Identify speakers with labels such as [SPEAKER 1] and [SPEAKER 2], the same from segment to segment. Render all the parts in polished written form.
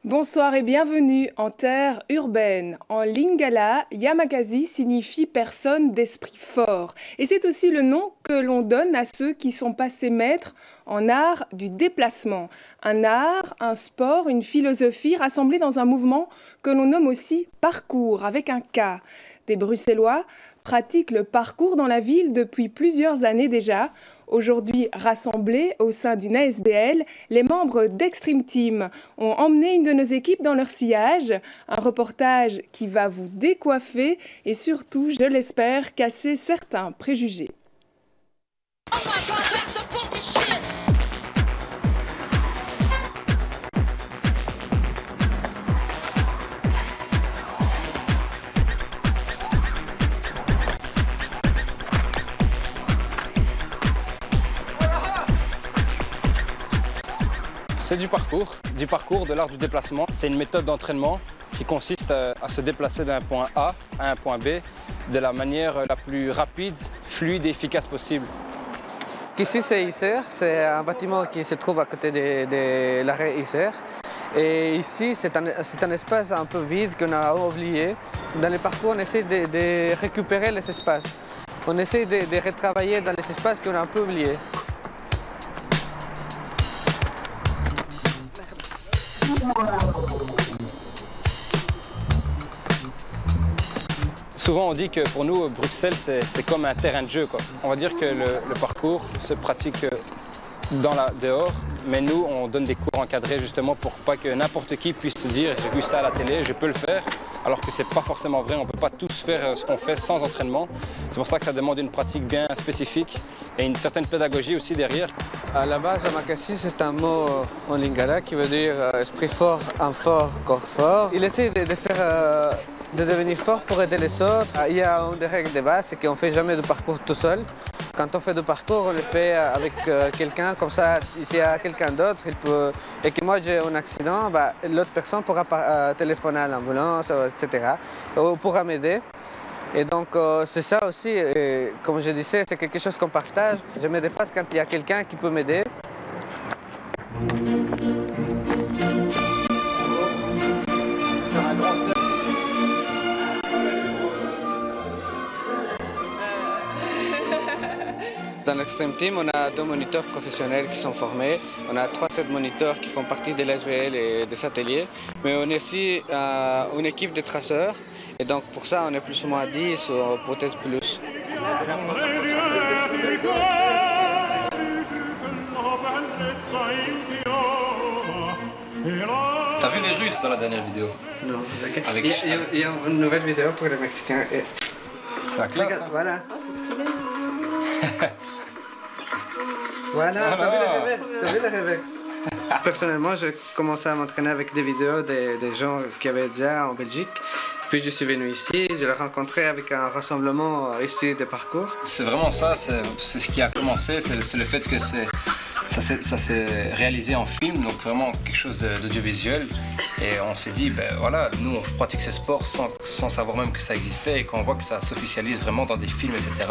[SPEAKER 1] Bonsoir et bienvenue en terre urbaine. En lingala, Yamakasi signifie personne d'esprit fort. Et c'est aussi le nom que l'on donne à ceux qui sont passés maîtres en art du déplacement. Un art, un sport, une philosophie rassemblés dans un mouvement que l'on nomme aussi parcours avec un K. Des Bruxellois pratiquent le parcours dans la ville depuis plusieurs années déjà. Aujourd'hui rassemblés au sein d'une ASBL, les membres d'Extreme Team ont emmené une de nos équipes dans leur sillage. Un reportage qui va vous décoiffer et surtout, je l'espère, casser certains préjugés.
[SPEAKER 2] C'est du parcours de l'art du déplacement. C'est une méthode d'entraînement qui consiste à se déplacer d'un point A à un point B de la manière la plus rapide, fluide et efficace possible.
[SPEAKER 3] Ici c'est Isère, c'est un bâtiment qui se trouve à côté de l'arrêt Isère. Et ici c'est un espace un peu vide qu'on a oublié. Dans les parcours on essaie de récupérer les espaces. On essaie de retravailler dans les espaces qu'on a un peu oubliés.
[SPEAKER 2] Souvent on dit que pour nous, Bruxelles, c'est comme un terrain de jeu, quoi. On va dire que le parcours se pratique dehors, mais nous on donne des cours encadrés justement pour pas que n'importe qui puisse se dire j'ai vu ça à la télé, je peux le faire, alors que c'est pas forcément vrai, on peut pas tous faire ce qu'on fait sans entraînement. C'est pour ça que ça demande une pratique bien spécifique et une certaine pédagogie aussi derrière.
[SPEAKER 3] À la base, Yamakasi, c'est un mot en lingala qui veut dire esprit fort, âme fort, corps fort. Il essaie de devenir fort pour aider les autres. Il y a une des règles de base, c'est qu'on ne fait jamais de parcours tout seul. Quand on fait du parcours, on le fait avec quelqu'un, comme ça, s'il y a quelqu'un d'autre, et que moi j'ai un accident, l'autre personne pourra téléphoner à l'ambulance, etc. Ou pourra m'aider. Et donc c'est ça aussi, et comme je disais, c'est quelque chose qu'on partage. Je me dépasse quand il y a quelqu'un qui peut m'aider. Dans l'Extreme Team, on a 2 moniteurs professionnels qui sont formés. On a 3 moniteurs qui font partie de l'ASBL et des ateliers. Mais on est aussi une équipe de traceurs. Et donc pour ça, on est plus ou moins 10 ou peut-être plus.
[SPEAKER 2] T'as vu les Russes dans la dernière vidéo?
[SPEAKER 3] Non, il y a une nouvelle vidéo pour les Mexicains.
[SPEAKER 2] C'est la classe, hein.
[SPEAKER 3] Voilà.
[SPEAKER 1] Oh, c'est stylé.
[SPEAKER 3] Voilà, t'as vu la reverse, t'as vu la reverse. Personnellement, j'ai commencé à m'entraîner avec des vidéos des gens qui avaient déjà en Belgique. Puis je suis venu ici, je l'ai rencontré avec un rassemblement ici de parcours.
[SPEAKER 2] C'est vraiment ça, c'est ce qui a commencé, c'est le fait que ça s'est réalisé en film, donc vraiment quelque chose d'audiovisuel. Et on s'est dit, ben voilà, nous on pratique ce sport sans savoir même que ça existait, et quand on voit que ça s'officialise vraiment dans des films, etc.,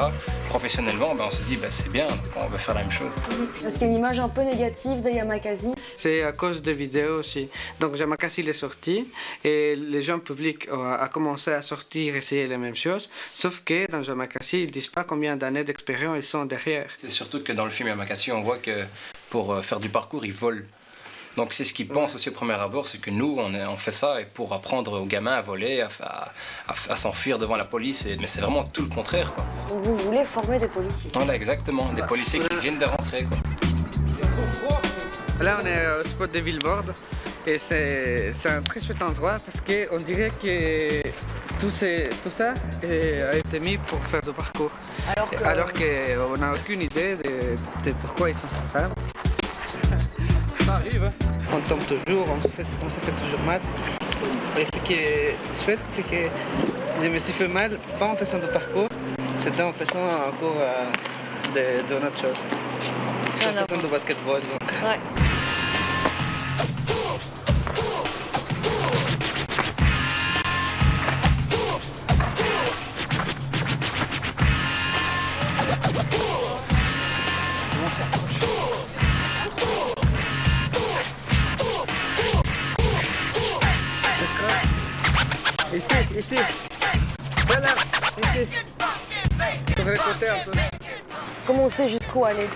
[SPEAKER 2] professionnellement, ben on se dit, ben c'est bien, on veut faire la même chose.
[SPEAKER 4] Parce qu'il y a une image un peu négative de Yamakasi.
[SPEAKER 3] C'est à cause des vidéos aussi. Donc Yamakasi est sorti, et les gens publics ont commencé à sortir, essayer les mêmes choses, sauf que dans Yamakasi, ils ne disent pas combien d'années d'expérience ils sont derrière.
[SPEAKER 2] C'est surtout que dans le film Yamakasi, on voit que pour faire du parcours, ils volent. Donc c'est ce qu'ils pensent aussi au premier abord, c'est que nous, on fait ça et pour apprendre aux gamins à voler, à s'enfuir devant la police, mais c'est vraiment tout le contraire, quoi.
[SPEAKER 4] Donc vous voulez former des policiers.
[SPEAKER 2] Voilà, exactement, des policiers qui viennent de rentrer, quoi.
[SPEAKER 3] Là, on est au spot de Villeborde et c'est un très chouette endroit parce qu'on dirait que tout ça a été mis pour faire du parcours. Alors qu'on n'a aucune idée de pourquoi ils sont fait ça.
[SPEAKER 2] Ça arrive.
[SPEAKER 3] On tombe toujours, on se fait toujours mal. Et ce qui est chouette, c'est que je me suis fait mal, pas en faisant du parcours, c'était en faisant un cours de autre chose. C'était en faisant du basketball. Donc.
[SPEAKER 4] Ouais.
[SPEAKER 3] Ici. Voilà, ici. Sur le côté un peu.
[SPEAKER 4] Comment on sait jusqu'où aller?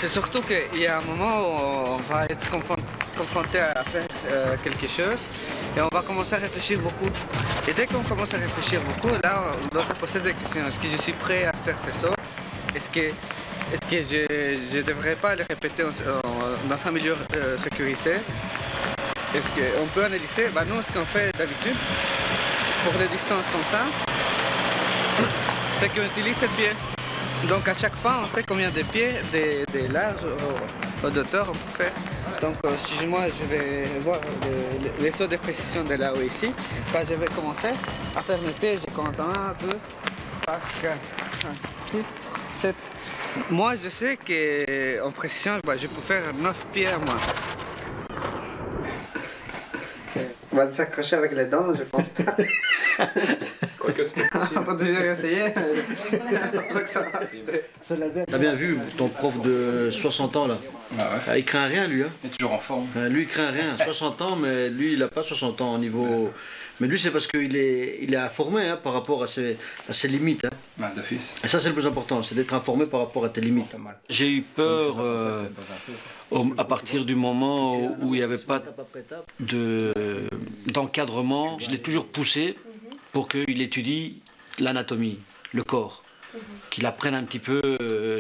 [SPEAKER 3] C'est surtout qu'il y a un moment où on va être confronté à faire quelque chose et on va commencer à réfléchir beaucoup. Et dès qu'on commence à réfléchir beaucoup, là, on doit se poser des questions. Est-ce que je suis prêt à faire ce saut? Est-ce que je ne devrais pas le répéter dans un milieu sécurisé? Est-ce qu'on peut analyser? Nous, ce qu'on fait d'habitude, pour des distances comme ça, c'est qu'on utilise ses pieds. Donc à chaque fois, on sait combien de pieds, de large ou d'auteur on peut faire. Donc si moi je vais voir les sauts de précision de là-haut ici, je vais commencer à faire mes pieds. Je compte 1, 2, 3, 4, 5, 6, 7. Moi je sais qu'en précision, je peux faire 9 pieds à moi. On va s'accrocher avec les dents, je pense pas.
[SPEAKER 2] Quoique c'est possible.
[SPEAKER 3] On peut toujours essayer.
[SPEAKER 5] T'as bien vu ton prof de 60 ans là?
[SPEAKER 2] Ouais.
[SPEAKER 5] Il craint rien lui. Hein?
[SPEAKER 2] Il est toujours en forme.
[SPEAKER 5] Lui il craint rien. 60 ans, mais lui il a pas 60 ans au niveau. Mais lui c'est parce qu'il est informé hein, par rapport à ses limites. Hein.
[SPEAKER 2] D'office.
[SPEAKER 5] Et ça c'est le plus important, c'est d'être informé par rapport à tes limites. J'ai eu peur à partir du moment où il n'y avait pas d'encadrement. Je l'ai toujours poussé pour qu'il étudie l'anatomie, le corps. Qu'il apprenne un petit peu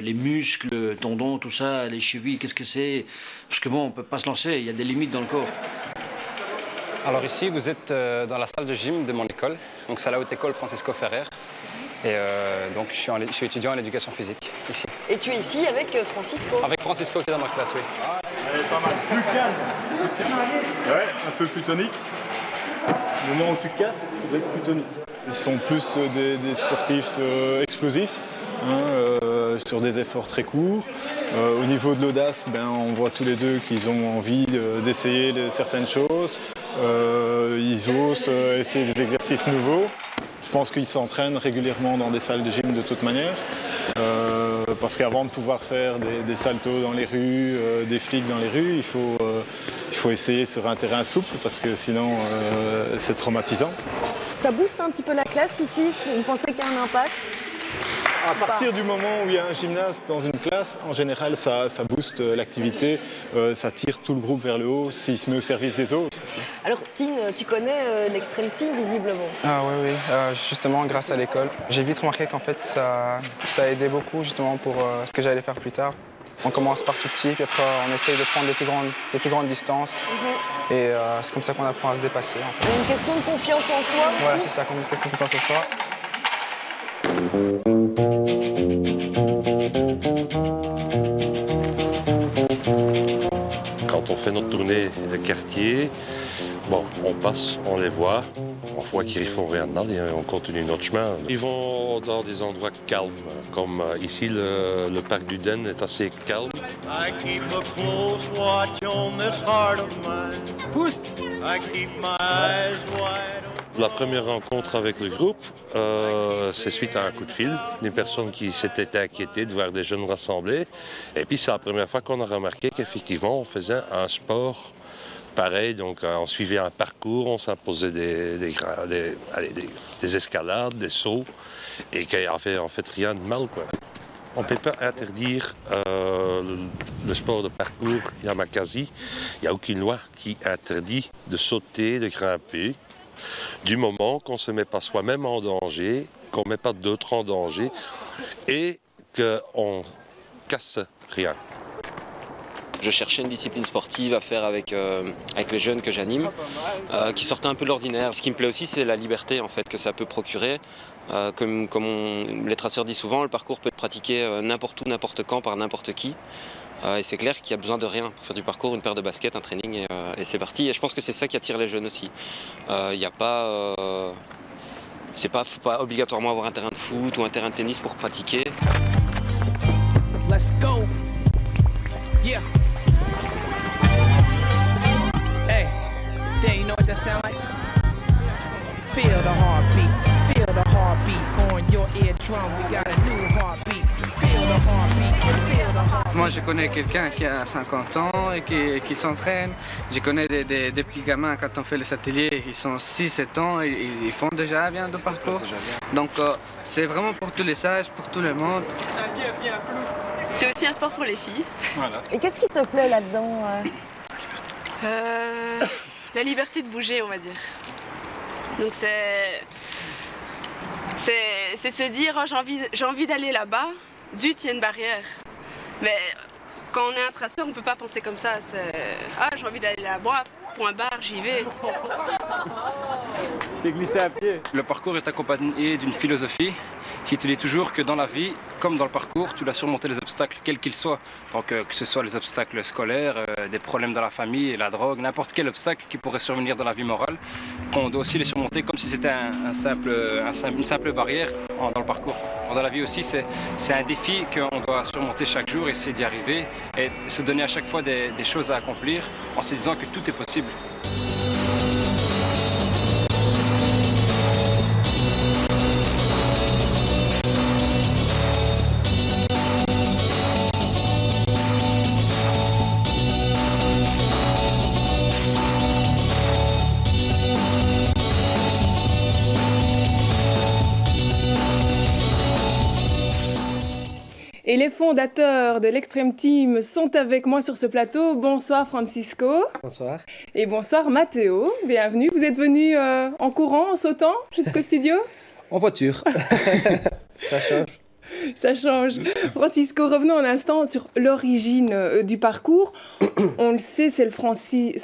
[SPEAKER 5] les muscles, tendons, tout ça, les chevilles, qu'est-ce que c'est. Parce que bon, on ne peut pas se lancer, il y a des limites dans le corps.
[SPEAKER 2] Alors ici, vous êtes dans la salle de gym de mon école. Donc c'est la haute école Francisco Ferrer. Et donc je suis étudiant en éducation physique ici.
[SPEAKER 4] Et tu es ici avec Francisco?
[SPEAKER 2] Avec Francisco qui est dans ma classe, oui.
[SPEAKER 6] Elle est pas mal. Plus calme. Ouais, un peu plus tonique. Le moment où tu te casses, tu dois être plus tonique. Ils sont plus des sportifs explosifs, hein, sur des efforts très courts. Au niveau de l'audace, on voit tous les deux qu'ils ont envie d'essayer certaines choses. Ils osent essayer des exercices nouveaux. Je pense qu'ils s'entraînent régulièrement dans des salles de gym de toute manière. Parce qu'avant de pouvoir faire des saltos dans les rues, des flics dans les rues, il faut essayer sur un terrain souple parce que sinon c'est traumatisant.
[SPEAKER 4] Ça booste un petit peu la classe ici? Vous pensez qu'il y a un impact?
[SPEAKER 6] À partir du moment où il y a un gymnaste dans une classe, en général ça booste l'activité, ça tire tout le groupe vers le haut s'il se met au service des autres.
[SPEAKER 4] Alors Tine, tu connais l'Extreme Team visiblement?
[SPEAKER 7] Ah oui, justement grâce à l'école. J'ai vite remarqué qu'en fait ça a aidé beaucoup justement pour ce que j'allais faire plus tard. On commence par tout petit, puis après on essaye de prendre des plus grandes distances. Et c'est comme ça qu'on apprend à se dépasser. En fait.
[SPEAKER 4] Une question de confiance en soi aussi?
[SPEAKER 7] Voilà, c'est ça, une question de confiance en soi.
[SPEAKER 8] Quand on fait notre tournée de quartier, bon, on passe, on les voit, on voit qu'ils ne font rien de mal et on continue notre chemin. Ils vont dans des endroits calmes, comme ici le parc du Den est assez calme. I keep a close watch on this heart of mine. Pousse! I keep my eyes wide open. La première rencontre avec le groupe, c'est suite à un coup de fil d'une personne qui s'était inquiétée de voir des jeunes rassemblés. Et puis c'est la première fois qu'on a remarqué qu'effectivement on faisait un sport pareil, donc on suivait un parcours, on s'imposait des escalades, des sauts, et qu'il n'y a en fait rien de mal, quoi. On ne peut pas interdire le sport de parcours Yamakasi. Il n'y a aucune loi qui interdit de sauter, de grimper, du moment qu'on ne se met pas soi-même en danger, qu'on ne met pas d'autres en danger et qu'on ne casse rien.
[SPEAKER 9] Je cherchais une discipline sportive à faire avec les jeunes que j'anime, qui sortait un peu de l'ordinaire. Ce qui me plaît aussi, c'est la liberté en fait, que ça peut procurer. Comme les traceurs disent souvent, le parcours peut être pratiqué n'importe où, n'importe quand, par n'importe qui. Et c'est clair qu'il n'y a besoin de rien pour faire du parcours, une paire de baskets, un training et c'est parti. Et je pense que c'est ça qui attire les jeunes aussi. Il n'y a pas... faut pas obligatoirement avoir un terrain de foot ou un terrain de tennis pour pratiquer.
[SPEAKER 10] Let's go. Yeah. Hey, there, you know what that sound like? Feel the heartbeat, feel the heartbeat on your eardrum. We got a new heartbeat. Feel the heartbeat, feel the
[SPEAKER 3] Moi, je connais quelqu'un qui a 50 ans et qui s'entraîne. Je connais des petits gamins, quand on fait les ateliers, ils sont 6-7 ans et ils font déjà bien de parcours. Donc, c'est vraiment pour tous les âges, pour tout le monde.
[SPEAKER 11] C'est aussi un sport pour les filles.
[SPEAKER 2] Voilà.
[SPEAKER 4] Et qu'est-ce qui te plaît là-dedans
[SPEAKER 11] La liberté de bouger, on va dire. Donc c'est se dire, oh, j'ai envie d'aller là-bas, zut, il y a une barrière. Mais quand on est un traceur, on ne peut pas penser comme ça. Ah, j'ai envie d'aller là-bas, point barre, j'y vais.
[SPEAKER 2] J'ai glissé à pied. Le parcours est accompagné d'une philosophie qui te dit toujours que dans la vie, comme dans le parcours, tu dois surmonter les obstacles, quels qu'ils soient. Donc que ce soit les obstacles scolaires, des problèmes dans la famille, la drogue, n'importe quel obstacle qui pourrait survenir dans la vie morale, qu'on doit aussi les surmonter comme si c'était une simple barrière dans le parcours. Dans la vie aussi, c'est un défi qu'on doit surmonter chaque jour, essayer d'y arriver et se donner à chaque fois des choses à accomplir en se disant que tout est possible.
[SPEAKER 1] Et les fondateurs de l'Extreme Team sont avec moi sur ce plateau. Bonsoir Francisco.
[SPEAKER 12] Bonsoir.
[SPEAKER 1] Et bonsoir Matteo. Bienvenue. Vous êtes venu en courant, en sautant jusqu'au studio?
[SPEAKER 12] En voiture. Ça change.
[SPEAKER 1] Ça change. Francisco, revenons un instant sur l'origine du parcours. On le sait, c'est le français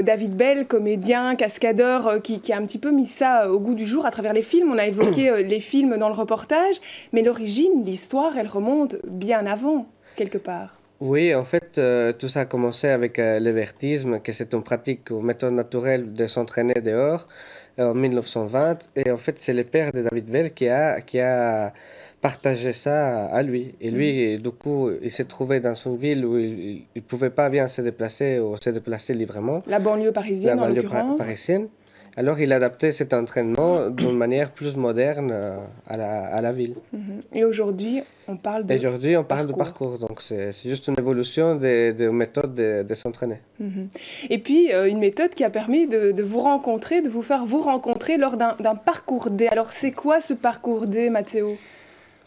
[SPEAKER 1] David Bell, comédien, cascadeur, qui a un petit peu mis ça au goût du jour à travers les films. On a évoqué les films dans le reportage, mais l'origine, l'histoire, elle remonte bien avant, quelque part.
[SPEAKER 12] Oui, en fait, tout ça a commencé avec l'évertisme, que c'est une pratique ou méthode naturelle de s'entraîner dehors en 1920. Et en fait, c'est le père de David Bell qui a partagé ça à lui. Et lui, du coup, il s'est trouvé dans une ville où il ne pouvait pas bien se déplacer ou se déplacer librement.
[SPEAKER 1] La banlieue parisienne, en l'occurrence.
[SPEAKER 12] Parisienne. Alors, il a adapté cet entraînement d'une manière plus moderne à la ville.
[SPEAKER 1] Et aujourd'hui, on parle de
[SPEAKER 12] parcours. Donc, c'est juste une évolution des méthodes de s'entraîner.
[SPEAKER 1] Et puis, une méthode qui a permis de vous rencontrer, de vous faire vous rencontrer lors d'un parcours day. Alors, c'est quoi ce parcours day, Matteo?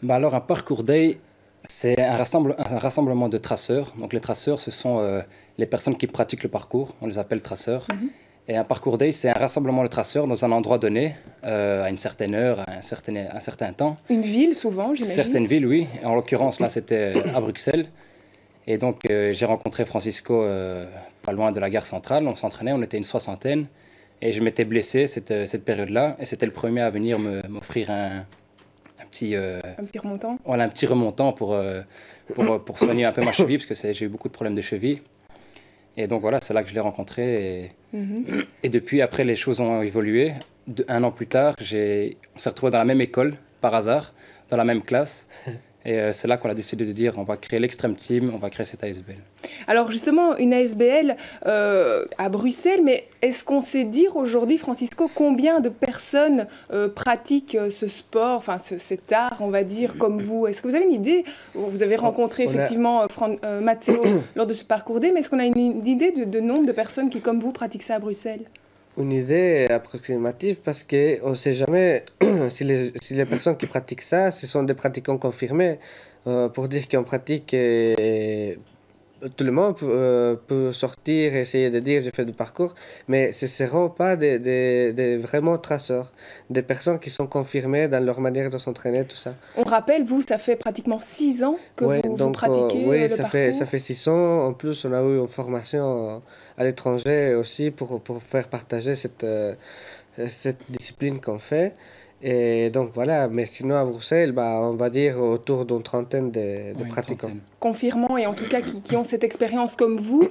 [SPEAKER 13] Alors, un parcours day, c'est un rassemblement de traceurs. Donc, les traceurs, ce sont les personnes qui pratiquent le parcours. On les appelle traceurs. Et un parcours day, c'est un rassemblement de traceurs dans un endroit donné, à une certaine heure, à un certain temps.
[SPEAKER 1] Une ville, souvent, j'imagine?
[SPEAKER 13] Certaines villes, oui. En l'occurrence, là, c'était à Bruxelles. Et donc, j'ai rencontré Francisco pas loin de la gare centrale. On s'entraînait, on était une soixantaine. Et je m'étais blessé cette période-là. Et c'était le premier à venir m'offrir un petit
[SPEAKER 1] remontant.
[SPEAKER 13] Voilà, un petit remontant pour soigner un peu ma cheville, parce que j'ai eu beaucoup de problèmes de cheville. Et donc voilà, c'est là que je l'ai rencontré. Et depuis, après, les choses ont évolué. Un an plus tard, on s'est retrouvés dans la même école, par hasard, dans la même classe. Et c'est là qu'on a décidé de dire, on va créer l'Extreme Team, on va créer cette ASBL.
[SPEAKER 1] Alors justement, une ASBL à Bruxelles, mais est-ce qu'on sait dire aujourd'hui, Francisco, combien de personnes pratiquent ce sport, enfin cet art, on va dire, comme vous? Est-ce que vous avez une idée? Vous avez rencontré effectivement Matteo lors de ce parcours day, mais est-ce qu'on a une idée de nombre de personnes qui, comme vous, pratiquent ça à Bruxelles?
[SPEAKER 12] Une idée approximative parce qu'on ne sait jamais si les personnes qui pratiquent ça, ce sont des pratiquants confirmés. Pour dire qu'on pratique, tout le monde peut sortir et essayer de dire j'ai fait du parcours, mais ce ne seront pas des vraiment traceurs, des personnes qui sont confirmées dans leur manière de s'entraîner, tout ça.
[SPEAKER 1] On rappelle, vous, ça fait pratiquement 6 ans que vous pratiquez le parcours.
[SPEAKER 12] Ça fait 6 ans. En plus, on a eu une formation à l'étranger aussi pour faire partager cette discipline qu'on fait. Et donc voilà, mais sinon à Bruxelles, on va dire autour d'une trentaine de pratiquants.
[SPEAKER 1] Confirmant et en tout cas qui ont cette expérience comme vous.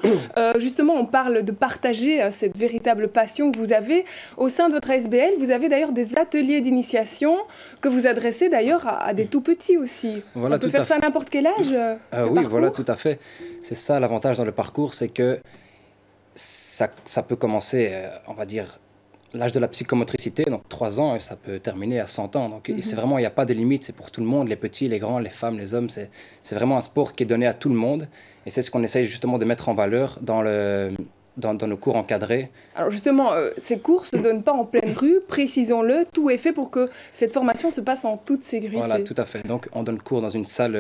[SPEAKER 1] Justement, on parle de partager cette véritable passion que vous avez. Au sein de votre ASBL, vous avez d'ailleurs des ateliers d'initiation que vous adressez d'ailleurs à des tout-petits aussi. Voilà, on peut faire ça à n'importe quel âge
[SPEAKER 13] oui, voilà, tout à fait. C'est ça l'avantage dans le parcours, c'est que ça peut commencer, on va dire, l'âge de la psychomotricité, donc 3 ans, ça peut terminer à 100 ans. Donc c'est vraiment, il n'y a pas de limite, c'est pour tout le monde, les petits, les grands, les femmes, les hommes. C'est vraiment un sport qui est donné à tout le monde. Et c'est ce qu'on essaye justement de mettre en valeur dans nos cours encadrés.
[SPEAKER 1] Alors justement, ces cours ne se donnent pas en pleine rue, précisons-le. Tout est fait pour que cette formation se passe en toute sécurité.
[SPEAKER 13] Voilà, tout à fait. Donc on donne cours dans une salle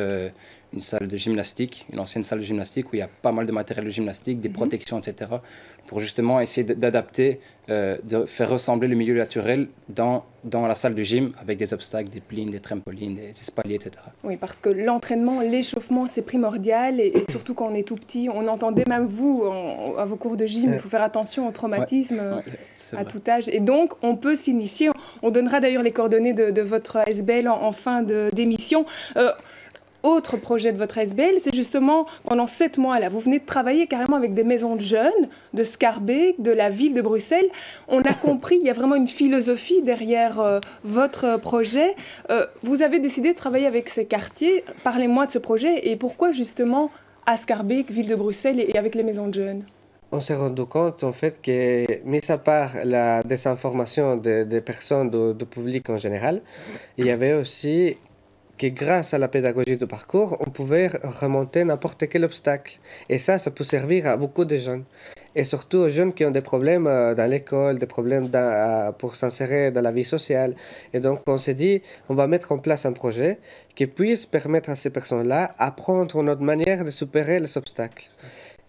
[SPEAKER 13] de gymnastique, une ancienne salle de gymnastique où il y a pas mal de matériel de gymnastique, des protections, etc. pour justement essayer d'adapter, de faire ressembler le milieu naturel dans la salle de gym avec des obstacles, des plines, des trampolines, des espaliers, etc.
[SPEAKER 1] Oui, parce que l'entraînement, l'échauffement, c'est primordial et surtout quand on est tout petit, on entendait même vous, à vos cours de gym, il faut faire attention au traumatisme à tout âge. Et donc, on peut s'initier. On donnera d'ailleurs les coordonnées de votre ASBL en fin d'émission. Autre projet de votre ASBL, c'est justement pendant 7 mois, là, vous venez de travailler carrément avec des maisons de jeunes, de Schaerbeek, de la ville de Bruxelles. On a compris, il y a vraiment une philosophie derrière votre projet. Vous avez décidé de travailler avec ces quartiers. Parlez-moi de ce projet et pourquoi justement à Schaerbeek, ville de Bruxelles et avec les maisons de jeunes?
[SPEAKER 12] On s'est rendu compte en fait que, mis à part la désinformation des personnes, du public en général, il y avait aussi que grâce à la pédagogie de parcours, on pouvait remonter n'importe quel obstacle. Et ça peut servir à beaucoup de jeunes. Et surtout aux jeunes qui ont des problèmes dans l'école, des problèmes pour s'insérer dans la vie sociale. Et donc on s'est dit, on va mettre en place un projet qui puisse permettre à ces personnes-là d'apprendre notre manière de supérer les obstacles.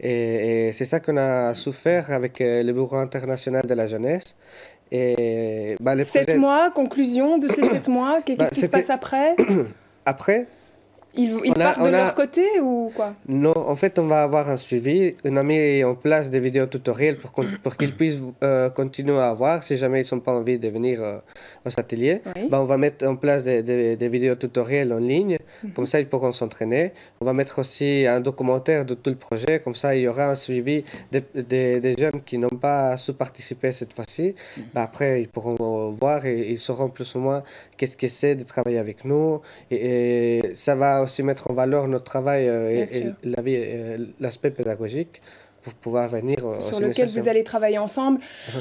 [SPEAKER 12] Et c'est ça qu'on a souffert avec le Bureau international de la jeunesse. Et,
[SPEAKER 1] 7 mois, conclusion de ces 7 mois, qu'est-ce qui se passe après?
[SPEAKER 12] Après,
[SPEAKER 1] ils partent de leur côté ou quoi?
[SPEAKER 12] Non, en fait, on va avoir un suivi. On a mis en place des vidéos tutoriels pour qu'ils puissent continuer à voir si jamais ils n'ont pas envie de venir aux ateliers. Oui. On va mettre en place des vidéos tutoriels en ligne, comme ça ils pourront s'entraîner. On va mettre aussi un documentaire de tout le projet, comme ça il y aura un suivi des jeunes qui n'ont pas su participer cette fois-ci. Après, ils pourront voir et ils sauront plus ou moins qu'est-ce que c'est de travailler avec nous. Et ça va aussi mettre en valeur notre travail et l'aspect pédagogique pour pouvoir venir
[SPEAKER 1] sur lequel vous allez travailler ensemble.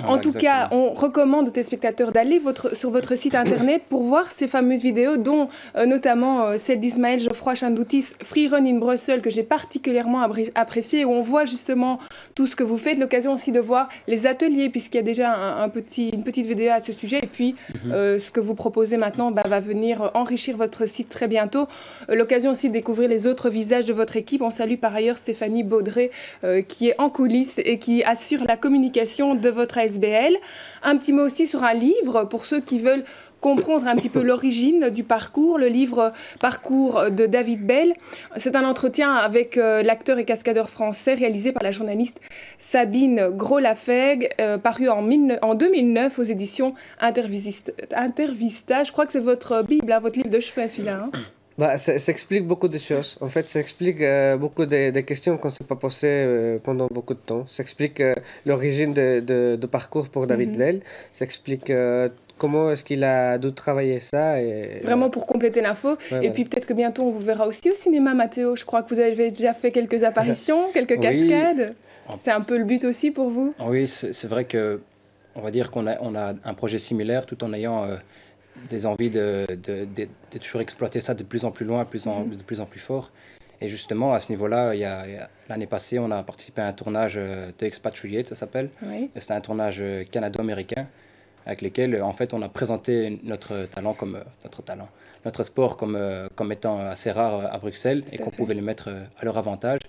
[SPEAKER 1] En tout cas, on recommande aux téléspectateurs d'aller sur votre site internet pour voir ces fameuses vidéos, dont notamment celle d'Ismaël Geoffroy Chandoutis, Free Run in Brussels, que j'ai particulièrement apprécié, où on voit justement tout ce que vous faites. L'occasion aussi de voir les ateliers, puisqu'il y a déjà une petite vidéo à ce sujet. Et puis, ce que vous proposez maintenant va venir enrichir votre site très bientôt. L'occasion aussi de découvrir les autres visages de votre équipe. On salue par ailleurs Stéphanie Baudré, qui est en coulisses et qui assure la communication de votre ASBL. Un petit mot aussi sur un livre pour ceux qui veulent comprendre un petit peu l'origine du parcours, le livre Parcours de David Bell. C'est un entretien avec l'acteur et cascadeur français réalisé par la journaliste Sabine Gros-Lafègue, paru en 2009 aux éditions Intervista. Je crois que c'est votre Bible, votre livre de chevet celui-là.
[SPEAKER 12] Ça explique beaucoup de choses. En fait, ça explique beaucoup des questions qu'on ne s'est pas posées pendant beaucoup de temps. Ça explique l'origine de parcours pour David Bell. Ça explique comment est-ce qu'il a dû travailler ça.
[SPEAKER 1] Vraiment pour compléter l'info. Et puis peut-être que bientôt on vous verra aussi au cinéma, Mathéo. Je crois que vous avez déjà fait quelques apparitions, quelques cascades. C'est un peu le but aussi pour vous?
[SPEAKER 13] Oui, c'est vrai que on va dire qu'on a un projet similaire tout en ayant des envies de toujours exploiter ça de plus en plus loin, de plus en plus fort. Et justement, à ce niveau-là, l'année passée, on a participé à un tournage de Expatriate, ça s'appelle. Oui. C'était un tournage canado-américain avec lequel, en fait, on a présenté notre sport comme étant assez rare à Bruxelles et qu'on pouvait le mettre à leur avantage.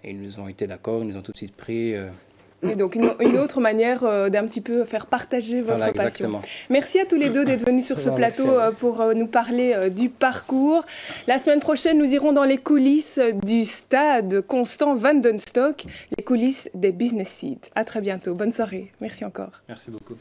[SPEAKER 13] Et ils nous ont été d'accord, ils nous ont tout de suite pris.
[SPEAKER 1] Et donc une autre manière d'un petit peu faire partager votre passion. Merci à tous les deux d'être venus sur ce plateau pour nous parler du parcours. La semaine prochaine, nous irons dans les coulisses du stade Constant Van den Stock, les coulisses des Business Seeds. À très bientôt. Bonne soirée. Merci encore.
[SPEAKER 13] Merci beaucoup.